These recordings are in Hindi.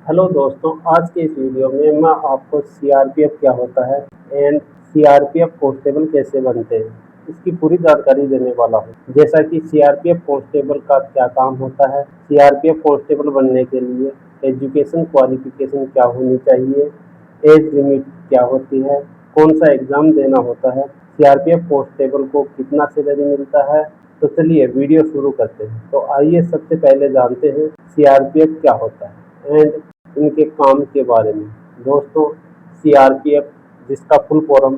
हेलो दोस्तों, आज के इस वीडियो में मैं आपको सीआरपीएफ क्या होता है एंड सीआरपीएफ कांस्टेबल कैसे बनते हैं, इसकी पूरी जानकारी देने वाला हूँ। जैसा कि सीआरपीएफ कांस्टेबल का क्या काम होता है, सीआरपीएफ कांस्टेबल बनने के लिए एजुकेशन क्वालिफिकेशन क्या होनी चाहिए, एज लिमिट क्या होती है, कौन सा एग्ज़ाम देना होता है, सीआरपीएफ कांस्टेबल को कितना सैलरी मिलता है। तो चलिए वीडियो शुरू करते हैं। तो आइए सबसे पहले जानते हैं सीआरपीएफ क्या होता है एंड इनके काम के बारे में। दोस्तों, सीआरपीएफ जिसका full form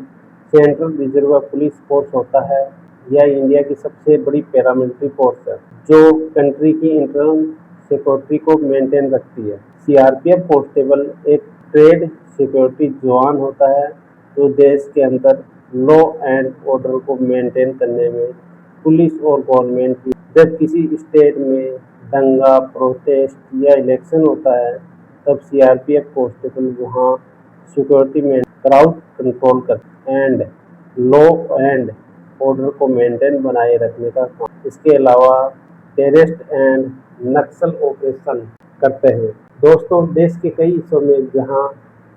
central reserve police force होता है, यह इंडिया की सबसे बड़ी पैरामिलिट्री फोर्स है जो कंट्री की इंटरनल सिक्योरिटी को मेंटेन रखती है। सीआरपीएफ कांस्टेबल एक ट्रेड सिक्योरिटी जवान होता है जो देश के अंदर लॉ एंड ऑर्डर को मेंटेन करने में पुलिस और गवर्नमेंट की जब किसी स्टेट में दंगा, प्रोटेस्ट या इलेक्शन होता है, तब सीआरपीएफ कांस्टेबल वहाँ सिक्योरिटी में क्राउड कंट्रोल कर एंड लॉ एंड ऑर्डर को मेंटेन बनाए रखने का काम। इसके अलावा टेररिस्ट एंड नक्सल ऑपरेशन करते हैं। दोस्तों, देश के कई हिस्सों में जहां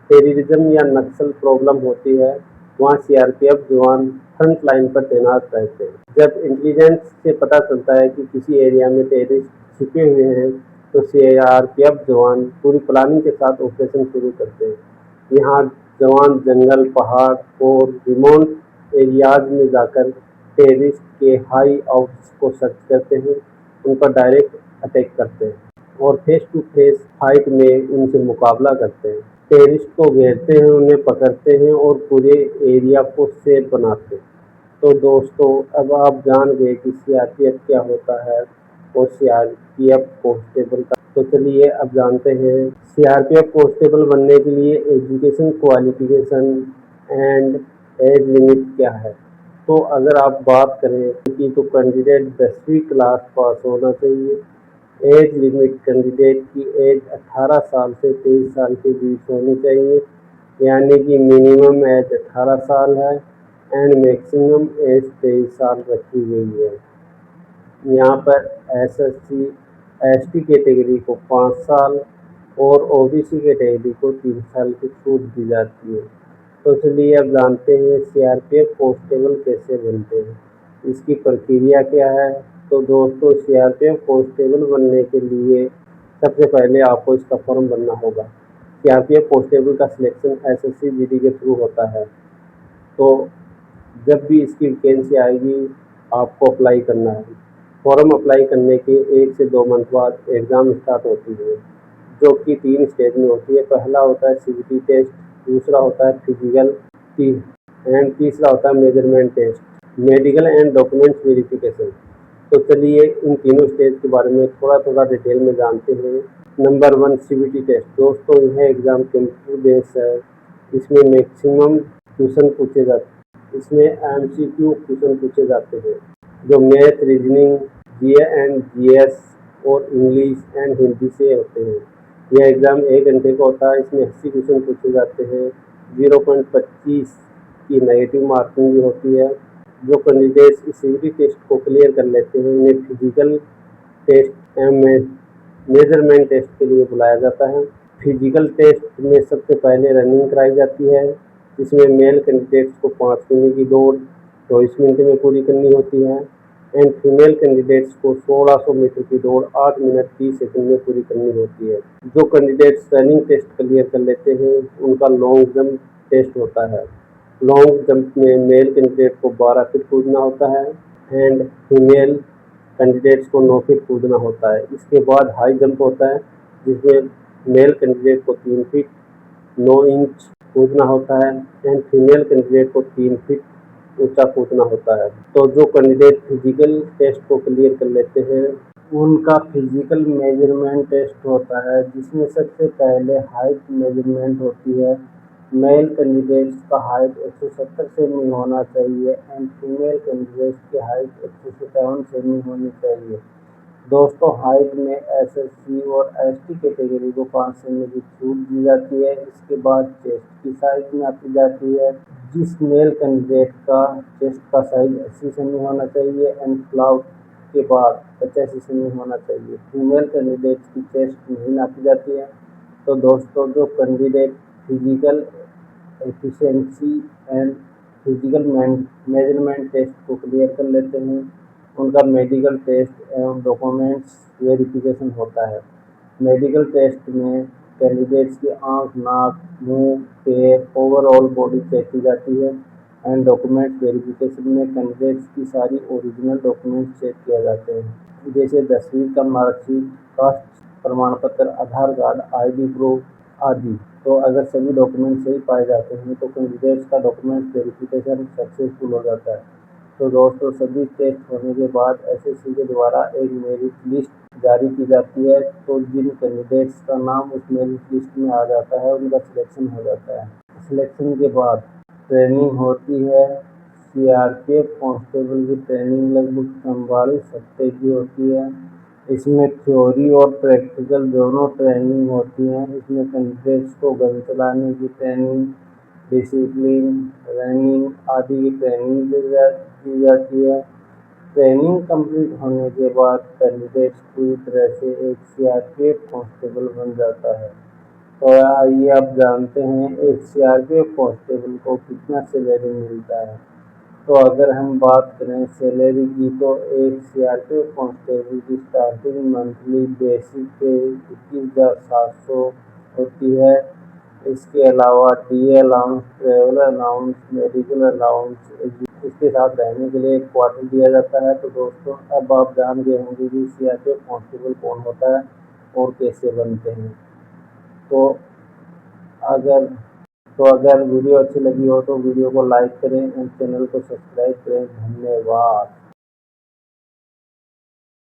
टेररिज्म या नक्सल प्रॉब्लम होती है, वहां सीआरपीएफ जवान फ्रंट लाइन पर तैनात रहते हैं। जब इंटेलिजेंस से पता चलता है कि किसी एरिया में टेररिस्ट छिपे हुए हैं, तो सीआरपीएफ जवान पूरी प्लानिंग के साथ ऑपरेशन शुरू करते हैं। यहाँ जवान जंगल, पहाड़ और रिमोट एरियाज में जाकर टेररिस्ट के हाई आउट्स को सर्च करते हैं, उन पर डायरेक्ट अटैक करते हैं और फेस टू फेस फाइट में उनसे मुकाबला करते हैं। टेररिस्ट को घेरते हैं, उन्हें पकड़ते हैं और पूरे एरिया को सेफ बनाते हैं। तो दोस्तों, अब आप जान गए कि सीआरपीएफ क्या होता है और सीआरपीएफ कांस्टेबल का। तो चलिए अब जानते हैं सीआरपीएफ कांस्टेबल बनने के लिए education qualification and age limit क्या है। तो अगर आप बात करें कि तो कैंडिडेट 10वीं क्लास पास होना चाहिए। एज लिमिट कैंडिडेट की एज 18 साल से 23 साल के बीच होनी चाहिए, यानी कि मिनिमम एज 18 साल है एंड मैक्सिमम एज 23 साल रखी गई है। यहाँ पर एसएससी एसटी कैटेगरी को 5 साल और ओबीसी कैटेगरी को 3 साल की छूट दी जाती है। तो चलिए अब जानते हैं सीआरपीएफ कांस्टेबल कैसे बनते हैं, इसकी प्रक्रिया क्या है। तो दोस्तों, सीआरपीएफ कांस्टेबल बनने के लिए सबसे पहले आपको इसका फॉर्म भरना होगा। सीआरपीएफ कांस्टेबल का सिलेक्शन एसएससी जीडी के थ्रू होता है। तो जब भी इसकी वैकेंसी आएगी, आपको अप्लाई करना है। फॉर्म अप्लाई करने के 1 से 2 मंथ बाद एग्ज़ाम स्टार्ट होती है, जो कि 3 स्टेज में होती है। पहला होता है सीबीटी टेस्ट, दूसरा होता है फिजिकल एंड तीसरा होता है measurement test, medical and documents verification. तो चलिए इन तीनों स्टेज के बारे में थोड़ा थोड़ा डिटेल में जानते हैं। Number 1 CBT test. दोस्तों, यह एग्ज़ाम कंप्यूटर बेस्ड है। इसमें मैक्सिमम क्वेश्चन पूछे जाते हैं। इसमें एमसीक्यू क्वेश्चन पूछे जाते हैं जो math, reasoning, GA and GS और इंग्लिश एंड हिंदी से होते हैं। यह एग्ज़ाम 1 घंटे का होता है। इसमें 80 क्वेश्चन पूछे जाते हैं। 0.25 की नेगेटिव मार्किंग भी होती है। जो कैंडिडेट्स इस सीबीटी टेस्ट को क्लियर कर लेते हैं, उन्हें फिजिकल टेस्ट एवं मेजरमेंट टेस्ट के लिए बुलाया जाता है। फिजिकल टेस्ट में सबसे पहले रनिंग कराई जाती है। इसमें मेल कैंडिडेट्स को 5 किमी की दौड़ 24 मिनट में पूरी करनी होती है एंड फीमेल कैंडिडेट्स को 1600 मीटर की दौड़ 8 मिनट 30 सेकंड में पूरी करनी होती है। जो कैंडिडेट्स रनिंग टेस्ट क्लियर कर लेते हैं, उनका लॉन्ग जंप टेस्ट होता है। लॉन्ग जंप में मेल कैंडिडेट को 12 फीट कूदना होता है एंड फीमेल कैंडिडेट्स को 9 फीट कूदना होता है। इसके बाद हाई जंप होता है, जिसमें मेल कैंडिडेट को 3 फीट 9 इंच कूदना होता है एंड फीमेल कैंडिडेट को 3 फीट ऊंचा कूदना होता है। तो जो कैंडिडेट फिजिकल टेस्ट को क्लियर कर लेते हैं, उनका फिजिकल मेजरमेंट टेस्ट होता है, जिसमें सबसे पहले हाइट मेजरमेंट होती है। मेल कैंडिडेट्स का हाइट 170 सेमी होना चाहिए एंड फीमेल कैंडिडेट्स की हाइट 157 सेमी होनी चाहिए। दोस्तों, हाइट में एसएससी और एसटी कैटेगरी को 5 सेमी की छूट दी जाती है। इसके बाद चेस्ट की साइज नापी जाती है। जिस मेल कैंडिडेट का चेस्ट का साइज 80 सेमी होना चाहिए एंड फ्लाउट के बाद 85 सेमी होना चाहिए। फीमेल कैंडिडेट की चेस्ट नहीं नापी जाती है। तो दोस्तों जो candidate physical efficiency and physical measurement test को क्लियर कर लेते हैं, उनका मेडिकल टेस्ट एवं डॉक्यूमेंट्स वेरिफिकेशन होता है। मेडिकल टेस्ट में कैंडिडेट्स की आँख, नाक, मुंह, पैर, ओवरऑल बॉडी चेक की जाती है एंड डॉक्यूमेंट्स वेरिफिकेशन में कैंडिडेट्स की सारी ओरिजिनल डॉक्यूमेंट्स चेक किए जाते हैं, जैसे 10वीं का मार्कशीट, कास्ट प्रमाण पत्र, आधार कार्ड, ID प्रूफ आदि। तो अगर सभी डॉक्यूमेंट सही पाए जाते हैं तो कैंडिडेट्स का डॉक्यूमेंट वेरिफिकेशन सक्सेसफुल हो जाता है। तो दोस्तों सभी टेस्ट होने के बाद SSC के द्वारा एक मेरिट लिस्ट जारी की जाती है। तो जिन कैंडिडेट्स का नाम उस मेरिट लिस्ट में आ जाता है उनका सिलेक्शन हो जाता है। सिलेक्शन के बाद ट्रेनिंग होती है। CRPF कांस्टेबल की ट्रेनिंग लगभग 44 हफ्ते की होती है। इसमें थ्योरी और प्रैक्टिकल दोनों ट्रेनिंग होती हैं। इसमें कैंडिडेट्स को गन चलाने की ट्रेनिंग, डिसिप्लिन, रनिंग आदि की ट्रेनिंग दी जाती है। ट्रेनिंग कंप्लीट होने के बाद कैंडिडेट्स पूरी तरह से एक CRPF कांस्टेबल बन जाता है। तो आइए आप जानते हैं एक CRPF कांस्टेबल को कितना सैलरी मिलता है। तो अगर हम बात करें सैलरी की तो एक CRPF कांस्टेबल की स्टार्टिंग मंथली बेसिक पे 21,700 होती है। इसके अलावा DA allowance, travel allowance, medical allowance, इसके साथ रहने के लिए एक क्वार्टर दिया जाता है। तो दोस्तों अब आप जान गए होंगे कि CRPF कांस्टेबल कौन होता है और कैसे बनते हैं। तो अगर अगर वीडियो अच्छी लगी हो तो वीडियो को लाइक करें और चैनल को सब्सक्राइब करें। धन्यवाद।